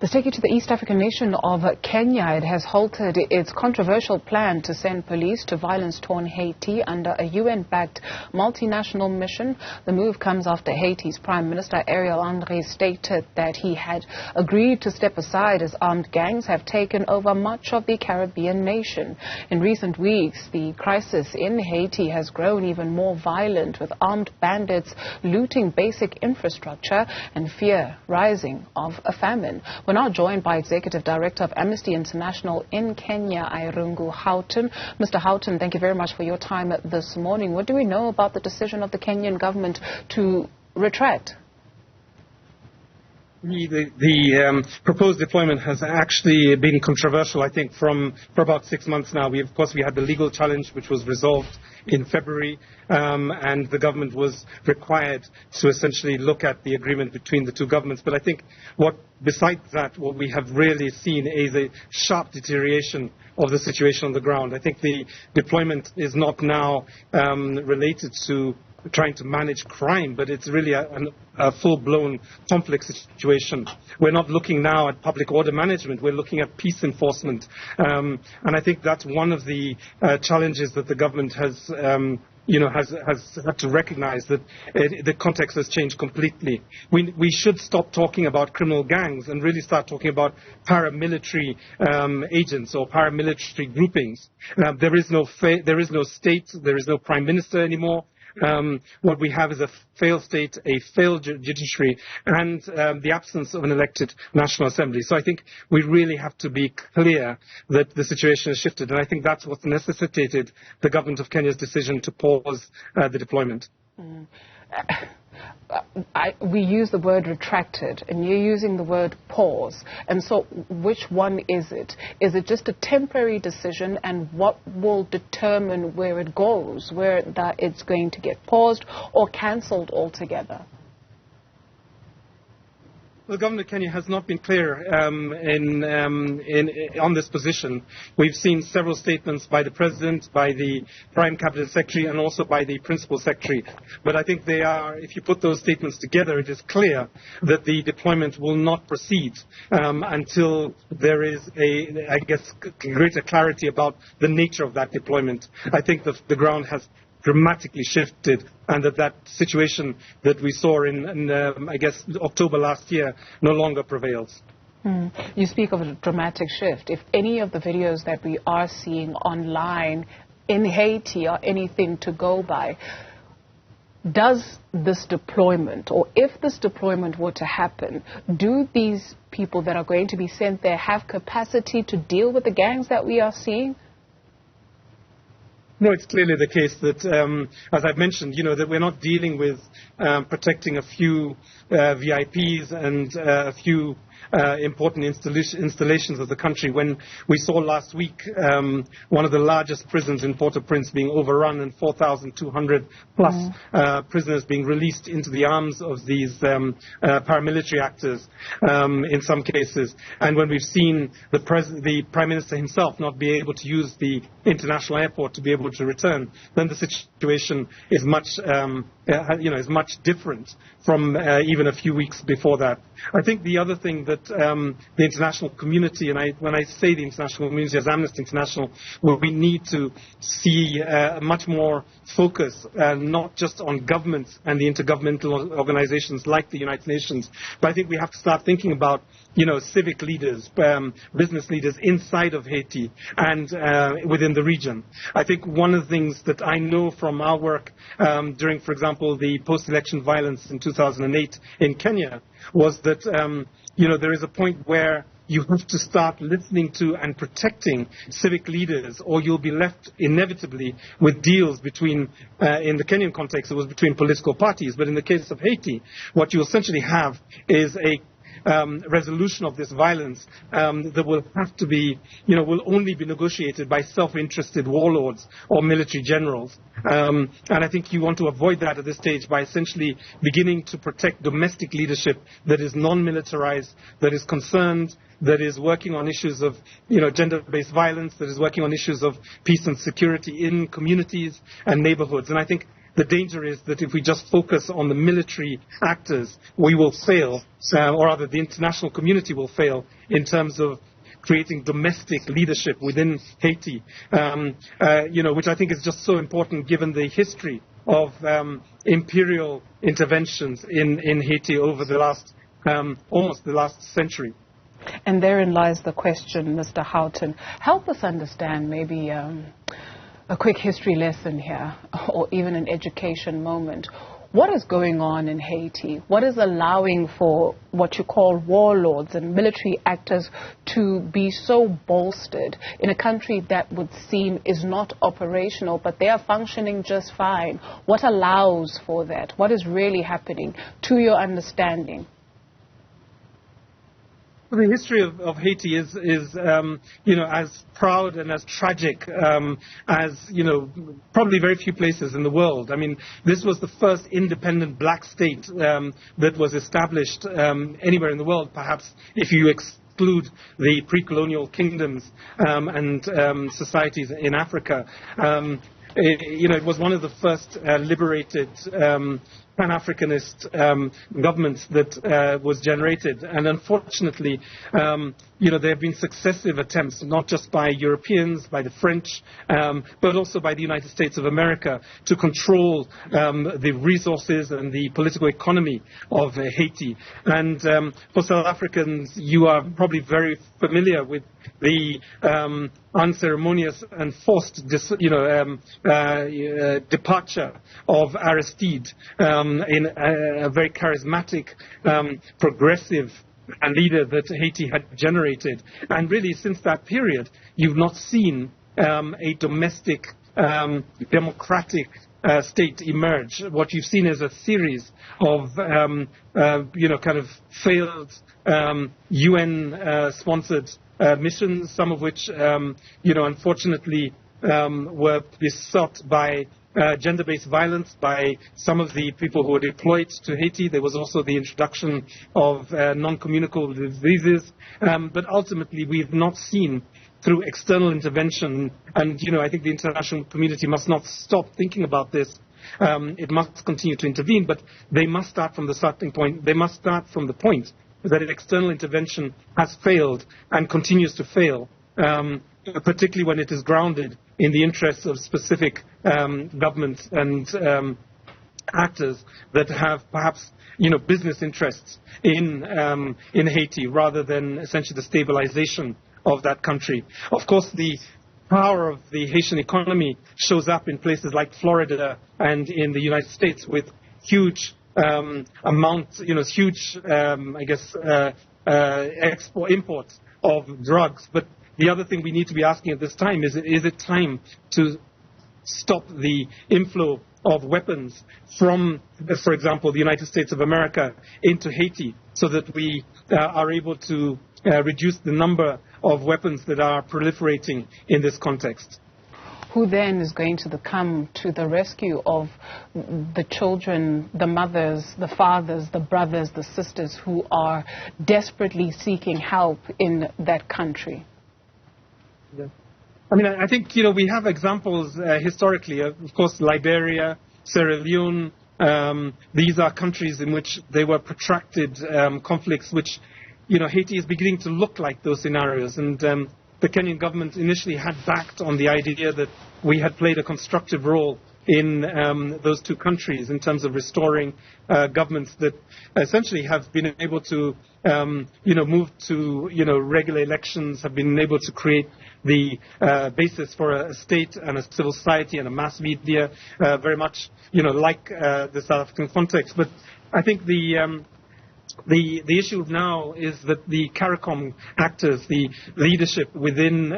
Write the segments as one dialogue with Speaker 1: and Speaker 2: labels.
Speaker 1: Let's take you to the East African nation of Kenya. It has halted its controversial plan to send police to violence-torn Haiti under a UN-backed multinational mission. The move comes after Haiti's Prime Minister Ariel stated that he had agreed to step aside as armed gangs have taken over much of the Caribbean nation. In recent weeks, the crisis in Haiti has grown even more violent, with armed bandits looting basic infrastructure and fear rising of a famine. We're now joined by Executive Director of Amnesty International in Kenya, Irungu Houghton. Mr. Houghton, thank you very much for your time this morning. What do we know about the decision of the Kenyan government to retract?
Speaker 2: The proposed deployment has actually been controversial, I think, for about 6 months now. Of course, we had the legal challenge, which was resolved in February, and the government was required to essentially look at the agreement between the two governments. But I think besides that, what we have really seen is a sharp deterioration of the situation on the ground. I think the deployment is not now related to trying to manage crime, but it's really a full-blown conflict situation. We're not looking now at public order management, we're looking at peace enforcement. And I think that's one of the challenges that the government has had to recognize, that the context has changed completely. We should stop talking about criminal gangs and really start talking about paramilitary agents or paramilitary groupings. There is no state, there is no prime minister anymore. What we have is a failed state, a failed judiciary, and the absence of an elected National Assembly. So I think we really have to be clear that the situation has shifted, and I think that's what necessitated the government of Kenya's decision to pause the deployment.
Speaker 1: We use the word retracted, and you're using the word pause. And so which one is it? Is it just a temporary decision, and what will determine where it goes, where that it's going to get paused or cancelled altogether?
Speaker 2: The government of Kenya has not been clear on this position. We've seen several statements by the President, by the Prime Cabinet Secretary, and also by the Principal Secretary. But I think if you put those statements together, it is clear that the deployment will not proceed until there is greater clarity about the nature of that deployment. I think the ground has dramatically shifted, and that situation that we saw in October last year no longer prevails.
Speaker 1: You speak of a dramatic shift. If any of the videos that we are seeing online in Haiti are anything to go by, does this deployment, or if this deployment were to happen, do these people that are going to be sent there have capacity to deal with the gangs that we are seeing?
Speaker 2: No, it's clearly the case that, as I've mentioned, that we're not dealing with protecting a few VIPs and a few important installations of the country. When we saw last week one of the largest prisons in Port-au-Prince being overrun and 4,200 plus prisoners being released into the arms of these paramilitary actors in some cases, and when we've seen the Prime Minister himself not be able to use the international airport to be able to return, then the situation is much different from even a few weeks before that. I think the other thing that the international community, and when I say the international community as Amnesty International, we need to see much more focus, not just on governments and the intergovernmental organizations like the United Nations, but I think we have to start thinking about civic leaders, business leaders inside of Haiti and within the region. I think one of the things that I know from our work during, for example, the post-election violence in 2008 in Kenya was that, there is a point where you have to start listening to and protecting civic leaders, or you'll be left inevitably with deals between, in the Kenyan context, it was between political parties, but in the case of Haiti, what you essentially have is a resolution of this violence that will have to be, will only be negotiated by self-interested warlords or military generals. And I think you want to avoid that at this stage by essentially beginning to protect domestic leadership that is non-militarized, that is concerned, that is working on issues of gender-based violence, that is working on issues of peace and security in communities and neighborhoods. And I think the danger is that if we just focus on the military actors, we will fail, or rather the international community will fail in terms of creating domestic leadership within Haiti, which I think is just so important given the history of imperial interventions in Haiti over the last, almost the last century.
Speaker 1: And therein lies the question, Mr. Houghton. Help us understand maybe a quick history lesson here, or even an education moment. What is going on in Haiti? What is allowing for what you call warlords and military actors to be so bolstered in a country that would seem is not operational, but they are functioning just fine? What allows for that? What is really happening, to your understanding?
Speaker 2: The history of Haiti is as proud and as tragic as, probably very few places in the world. I mean, this was the first independent black state that was established anywhere in the world, perhaps if you exclude the pre-colonial kingdoms and societies in Africa. It was one of the first liberated Pan-Africanist governments that was generated. And unfortunately, there have been successive attempts, not just by Europeans, by the French, but also by the United States of America, to control the resources and the political economy of Haiti. And for South Africans, you are probably very familiar with the unceremonious and forced departure of Aristide, in a very charismatic, progressive leader that Haiti had generated. And really, since that period, you've not seen a domestic, democratic state emerge. What you've seen is a series of, kind of failed UN-sponsored missions, some of which, unfortunately, were besought by gender-based violence by some of the people who were deployed to Haiti. There was also the introduction of non-communicable diseases. But ultimately, we have not seen, through external intervention, and I think the international community must not stop thinking about this. It must continue to intervene, but they must start from the starting point. They must start from the point that external intervention has failed and continues to fail, particularly when it is grounded in the interests of specific governments and actors that have perhaps business interests in Haiti rather than essentially the stabilization of that country. Of course, the power of the Haitian economy shows up in places like Florida and in the United States with huge imports of drugs. But the other thing we need to be asking at this time is it time to stop the inflow of weapons from, for example, the United States of America into Haiti, so that we are able to reduce the number of weapons that are proliferating in this context.
Speaker 1: Who then is going to come to the rescue of the children, the mothers, the fathers, the brothers, the sisters who are desperately seeking help in that country?
Speaker 2: Yeah. I mean, I think, we have examples historically, of course, Liberia, Sierra Leone. These are countries in which there were protracted conflicts, which, Haiti is beginning to look like those scenarios. And the Kenyan government initially had backed on the idea that we had played a constructive role in those two countries in terms of restoring governments that essentially have been able to, move to, regular elections, have been able to create the basis for a state and a civil society and a mass media, very much, like the South African context. But I think the issue now is that the CARICOM actors, the leadership within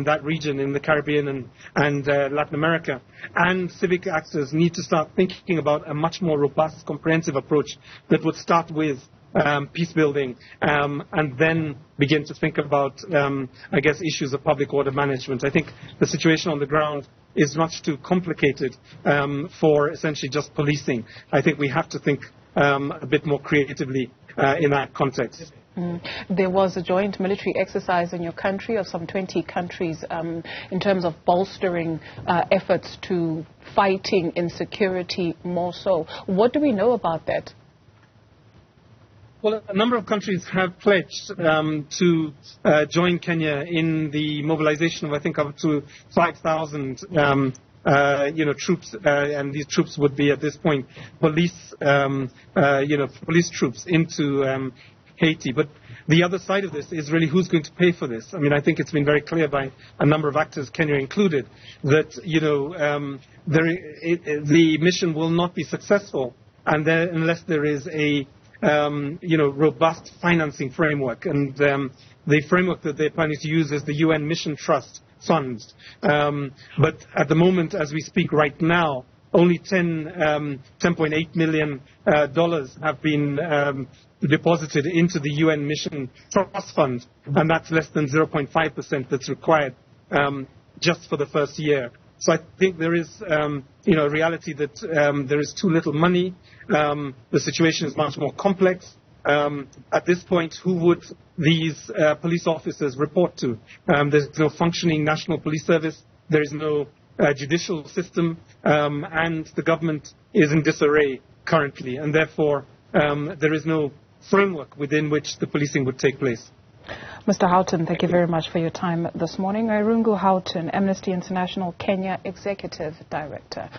Speaker 2: that region in the Caribbean and Latin America, and civic actors need to start thinking about a much more robust, comprehensive approach that would start with peace building and then begin to think about, issues of public order management. I think the situation on the ground is much too complicated for essentially just policing. I think we have to think a bit more creatively in that context.
Speaker 1: There was a joint military exercise in your country of some 20 countries in terms of bolstering efforts to fighting insecurity more so. What do we know about that?
Speaker 2: Well, a number of countries have pledged to join Kenya in the mobilization of, I think, up to 5,000 troops, and these troops would be at this point police troops into Haiti. But the other side of this is really who's going to pay for this. I mean, I think it's been very clear by a number of actors, Kenya included, that the mission will not be successful unless there is a robust financing framework, and the framework that they're planning to use is the UN Mission Trust funds. But at the moment, as we speak right now, only $10.8 million have been deposited into the UN Mission Trust Fund, and that's less than 0.5% that's required just for the first year. So I think there is, a reality that there is too little money. The situation is much more complex. At this point, who would these police officers report to? There's no functioning national police service. There is no judicial system, and the government is in disarray currently, and therefore there is no framework within which the policing would take place.
Speaker 1: Mr. Houghton, thank you very much for your time this morning. Irungu Houghton, Amnesty International Kenya Executive Director.